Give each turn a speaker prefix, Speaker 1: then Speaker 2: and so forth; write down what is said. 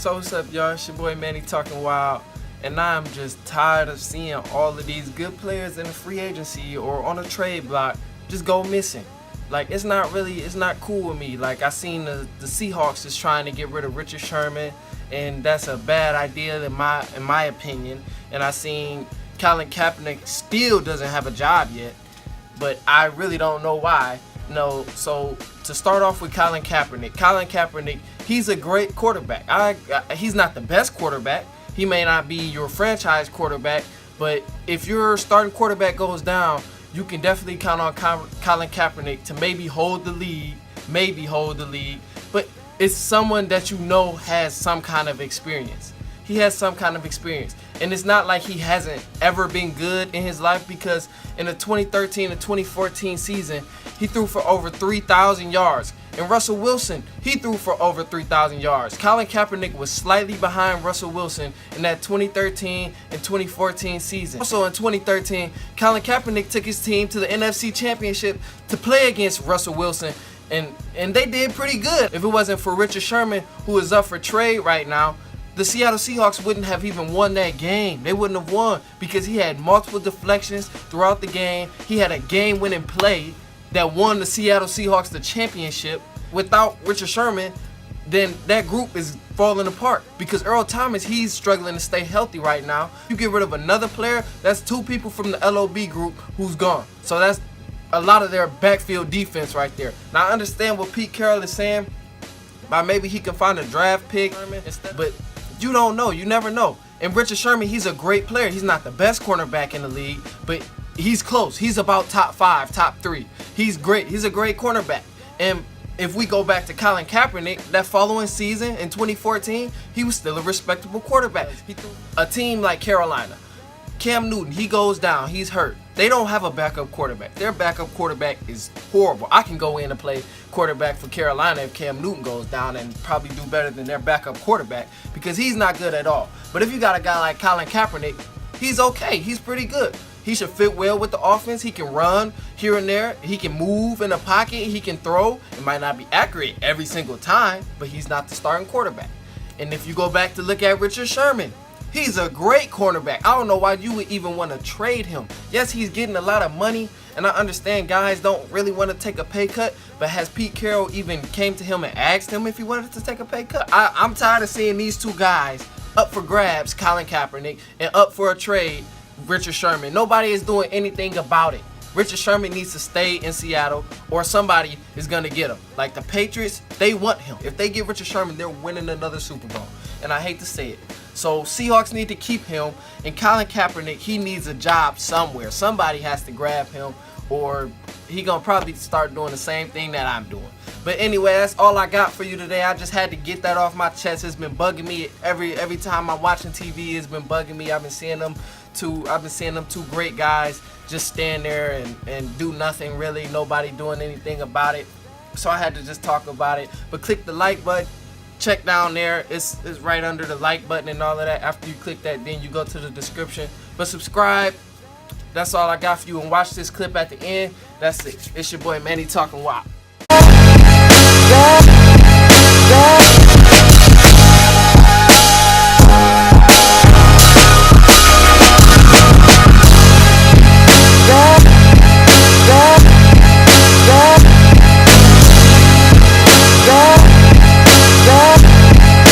Speaker 1: So what's up, y'all? It's your boy Manny talking wild, and I'm just tired of seeing all of these good players in the free agency or on a trade block just go missing. Like, it's not cool with me. Like, I seen the Seahawks is trying to get rid of Richard Sherman, and that's a bad idea in my opinion. And I seen Colin Kapernick still doesn't have a job yet, but I really don't know why. No, so to start off with Colin Kaepernick, he's a great quarterback. He's not the best quarterback. He may not be your franchise quarterback, but if your starting quarterback goes down, you can definitely count on Colin Kaepernick to maybe hold the league, but it's someone that you know has some kind of experience. He has some kind of experience. And it's not like he hasn't ever been good in his life, because in the 2013 to 2014 season, he threw for over 3,000 yards. And Russell Wilson, he threw for over 3,000 yards. Colin Kaepernick was slightly behind Russell Wilson in that 2013 and 2014 season. Also in 2013, Colin Kaepernick took his team to the NFC Championship to play against Russell Wilson. And they did pretty good. If it wasn't for Richard Sherman, who is up for trade right now, the Seattle Seahawks wouldn't have even won that game. They wouldn't have won because he had multiple deflections throughout the game. He had a game-winning play that won the Seattle Seahawks the championship. Without Richard Sherman, then that group is falling apart because Earl Thomas, he's struggling to stay healthy right now. You get rid of another player, that's two people from the LOB group who's gone. So that's a lot of their backfield defense right there. Now, I understand what Pete Carroll is saying, but maybe he can find a draft pick, but you don't know. You never know. And Richard Sherman, he's a great player. He's not the best cornerback in the league, but he's close. He's about top 5, top 3. He's great. He's a great cornerback. And if we go back to Colin Kaepernick, that following season in 2014, he was still a respectable quarterback. A team like Carolina, Cam Newton, he goes down. He's hurt. They don't have a backup quarterback. Their backup quarterback is horrible. I can go in and play quarterback for Carolina if Cam Newton goes down and probably do better than their backup quarterback because he's not good at all. But if you got a guy like Colin Kaepernick, he's okay. He's pretty good. He should fit well with the offense. He can run here and there. He can move in the pocket. He can throw. It might not be accurate every single time, but he's not the starting quarterback. And if you go back to look at Richard Sherman, he's a great cornerback. I don't know why you would even want to trade him. Yes, he's getting a lot of money, and I understand guys don't really want to take a pay cut, but has Pete Carroll even came to him and asked him if he wanted to take a pay cut? I'm tired of seeing these two guys up for grabs, Colin Kaepernick, and up for a trade, Richard Sherman. Nobody is doing anything about it. Richard Sherman needs to stay in Seattle, or somebody is going to get him. Like the Patriots, they want him. If they get Richard Sherman, they're winning another Super Bowl. And I hate to say it. So Seahawks need to keep him, and Colin Kaepernick, he needs a job somewhere. Somebody has to grab him, or he gonna probably start doing the same thing that I'm doing. But anyway, that's all I got for you today. I just had to get that off my chest. It's been bugging me every time I'm watching TV. It's been bugging me. I've been seeing them two great guys just stand there and do nothing really. Nobody doing anything about it. So I had to just talk about it. But click the like button. Check down there. It's right under the like button and all of that. After you click that, then you go to the description. But subscribe. That's all I got for you. And watch this clip at the end. That's it. It's your boy Manny talking wild.